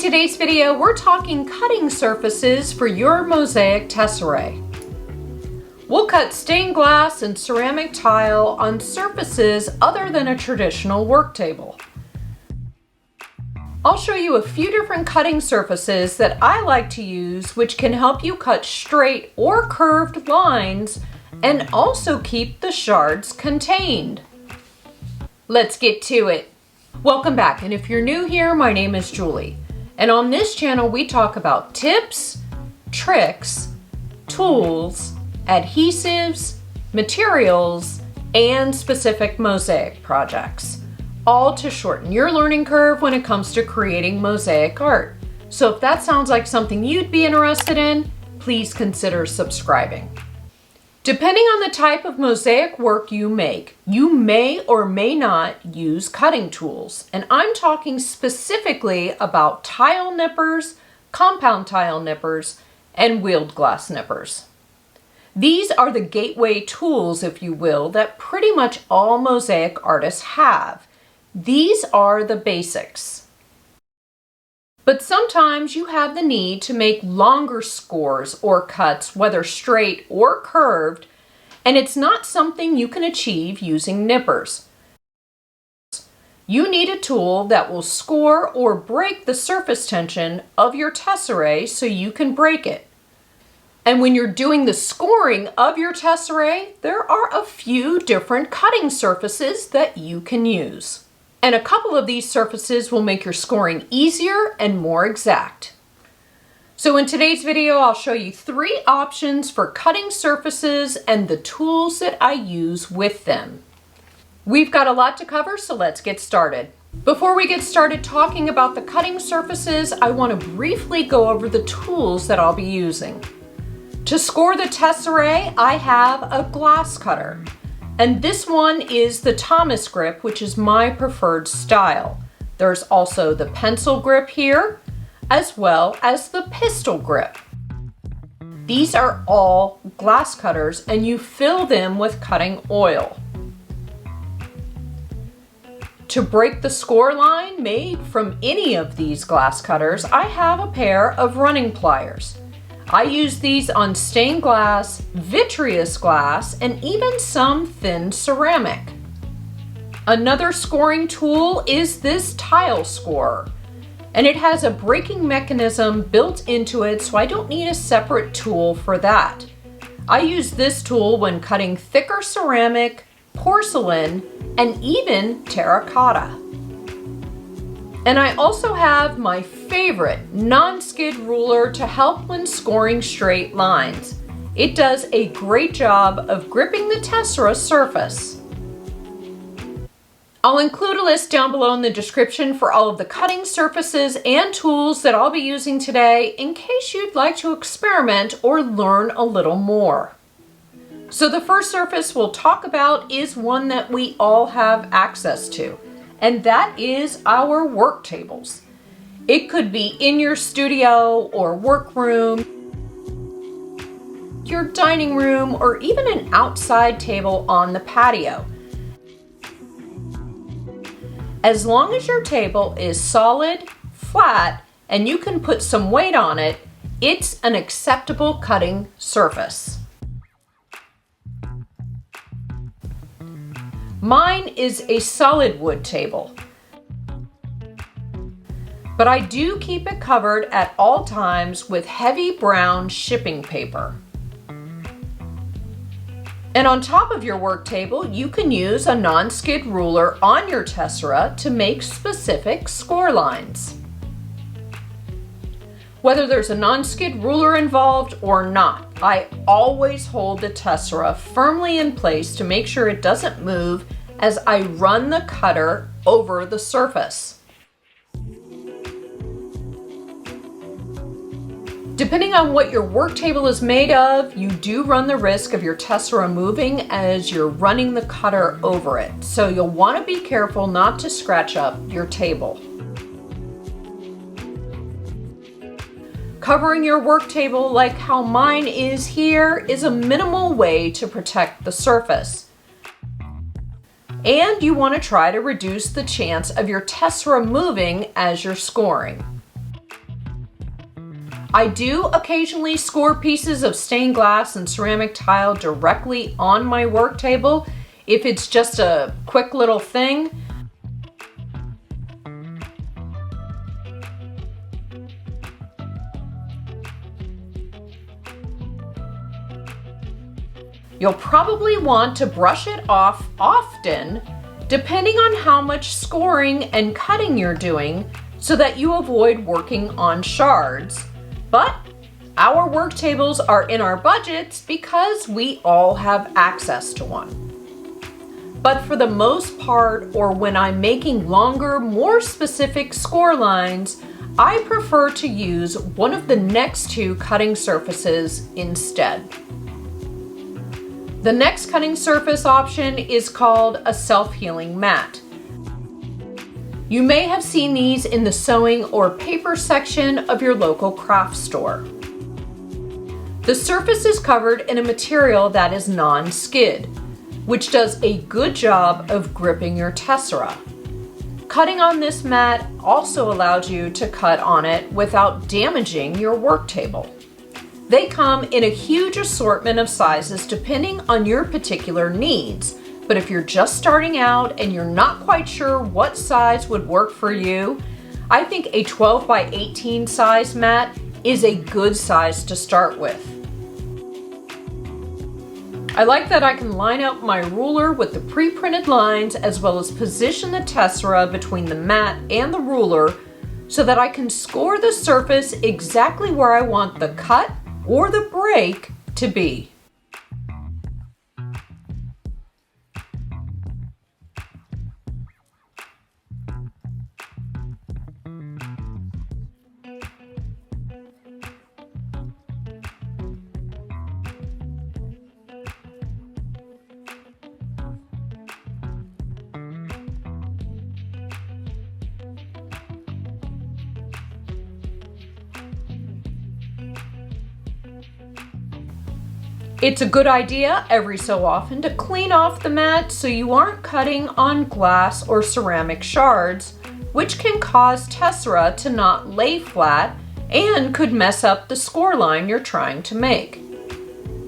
In today's video, we're talking cutting surfaces for your MOSAIC TESSERAE. We'll cut stained glass and ceramic tile on surfaces other than a traditional work table. I'll show you a few different cutting surfaces that I like to use, which can help you cut straight or curved lines and also keep the shards contained. Let's get to it. Welcome back, and if you're new here, my name is Julie. And on this channel, we talk about tips, tricks, tools, adhesives, materials, and specific mosaic projects, all to shorten your learning curve when it comes to creating mosaic art. So if that sounds like something you'd be interested in, please consider subscribing. Depending on the type of mosaic work you make, you may or may not use cutting tools. And I'm talking specifically about tile nippers, compound tile nippers, and wheeled glass nippers. These are the gateway tools, if you will, that pretty much all mosaic artists have. These are the basics. But sometimes you have the need to make longer scores or cuts, whether straight or curved, and it's not something you can achieve using nippers. You need a tool that will score or break the surface tension of your tesserae so you can break it. And when you're doing the scoring of your tesserae, there are a few different cutting surfaces that you can use. And a couple of these surfaces will make your scoring easier and more exact. So in today's video, I'll show you 3 options for cutting surfaces and the tools that I use with them. We've got a lot to cover, so let's get started. Before we get started talking about the cutting surfaces, I want to briefly go over the tools that I'll be using. To score the tesserae, I have a glass cutter. And this one is the Thomas grip, which is my preferred style. There's also the pencil grip here, as well as the pistol grip. These are all glass cutters, and you fill them with cutting oil. To break the score line made from any of these glass cutters, I have a pair of running pliers. I use these on stained glass, vitreous glass, and even some thin ceramic. Another scoring tool is this tile scorer, and it has a breaking mechanism built into it, so I don't need a separate tool for that. I use this tool when cutting thicker ceramic, porcelain, and even terracotta. And I also have my favorite non-skid ruler to help when scoring straight lines. It does a great job of gripping the tessera surface. I'll include a list down below in the description for all of the cutting surfaces and tools that I'll be using today in case you'd like to experiment or learn a little more. So the first surface we'll talk about is one that we all have access to, and that is our work tables. It could be in your studio or workroom, your dining room, or even an outside table on the patio. As long as your table is solid, flat, and you can put some weight on it, it's an acceptable cutting surface. Mine is a solid wood table, but I do keep it covered at all times with heavy brown shipping paper. And on top of your work table, you can use a non-skid ruler on your tessera to make specific score lines. Whether there's a non-skid ruler involved or not, I always hold the tessera firmly in place to make sure it doesn't move as I run the cutter over the surface. Depending on what your work table is made of, you do run the risk of your tessera moving as you're running the cutter over it. So you'll want to be careful not to scratch up your table. Covering your work table like how mine is here is a minimal way to protect the surface. And you want to try to reduce the chance of your tessera moving as you're scoring. I do occasionally score pieces of stained glass and ceramic tile directly on my work table if it's just a quick little thing. You'll probably want to brush it off often, depending on how much scoring and cutting you're doing, so that you avoid working on shards. But our work tables are in our budgets because we all have access to one. But for the most part, or when I'm making longer, more specific score lines, I prefer to use one of the next two cutting surfaces instead. The next cutting surface option is called a self-healing mat. You may have seen these in the sewing or paper section of your local craft store. The surface is covered in a material that is non-skid, which does a good job of gripping your tessera. Cutting on this mat also allows you to cut on it without damaging your work table. They come in a huge assortment of sizes depending on your particular needs, but if you're just starting out and you're not quite sure what size would work for you, I think a 12 by 18 size mat is a good size to start with. I like that I can line up my ruler with the pre-printed lines as well as position the tessera between the mat and the ruler so that I can score the surface exactly where I want the cut or the break to be. It's a good idea every so often to clean off the mat so you aren't cutting on glass or ceramic shards, which can cause tessera to not lay flat and could mess up the score line you're trying to make.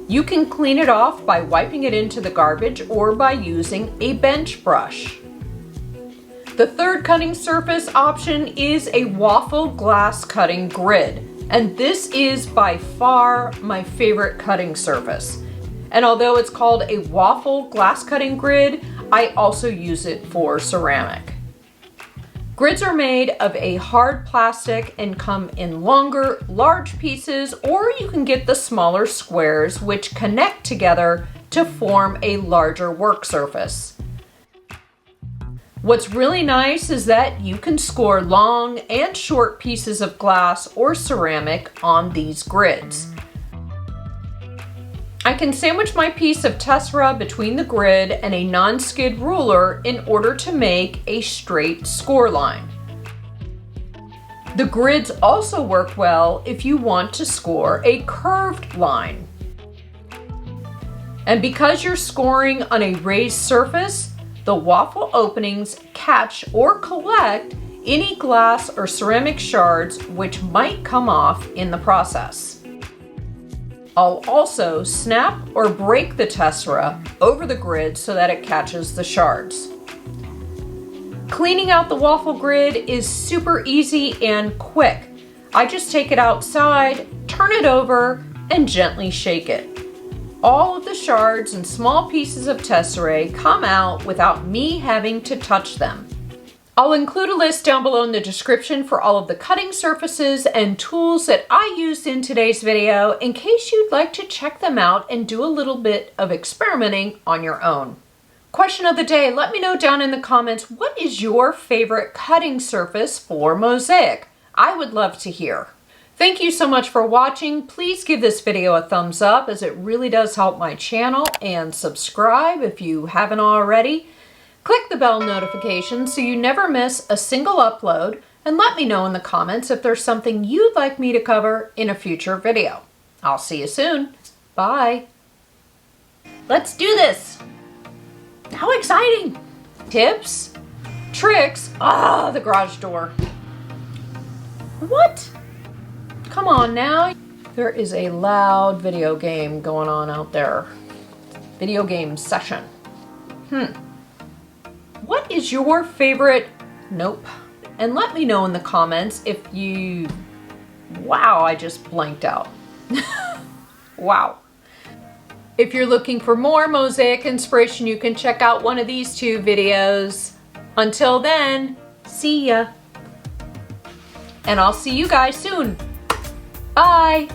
You can clean it off by wiping it into the garbage or by using a bench brush. The third cutting surface option is a waffle glass cutting grid. And this is by far my favorite cutting surface. And although it's called a waffle glass cutting grid, I also use it for ceramic. Grids are made of a hard plastic and come in longer, large pieces, or you can get the smaller squares which connect together to form a larger work surface. What's really nice is that you can score long and short pieces of glass or ceramic on these grids. I can sandwich my piece of tessera between the grid and a non-skid ruler in order to make a straight score line. The grids also work well if you want to score a curved line. And because you're scoring on a raised surface, the waffle openings catch or collect any glass or ceramic shards which might come off in the process. I'll also snap or break the tessera over the grid so that it catches the shards. Cleaning out the waffle grid is super easy and quick. I just take it outside, turn it over, and gently shake it. All of the shards and small pieces of tesserae come out without me having to touch them. I'll include a list down below in the description for all of the cutting surfaces and tools that I used in today's video in case you'd like to check them out and do a little bit of experimenting on your own. Question of the day, let me know down in the comments, what is your favorite cutting surface for MOSAIC? I would love to hear. Thank you so much for watching. Please give this video a thumbs up as it really does help my channel, and subscribe if you haven't already. Click the bell notification so you never miss a single upload, and let me know in the comments if there's something you'd like me to cover in a future video. I'll see you soon. Bye. Let's do this. How exciting. Tips, tricks. Ah, the garage door. What? Come Come on now. There is a loud video game going on out there. Video game session. What is your favorite? Nope. And let me know in the comments if you... Wow, I just blanked out. Wow. If you're looking for more mosaic inspiration, you can check out one of these two videos. Until then, see ya. And I'll see you guys soon. Bye.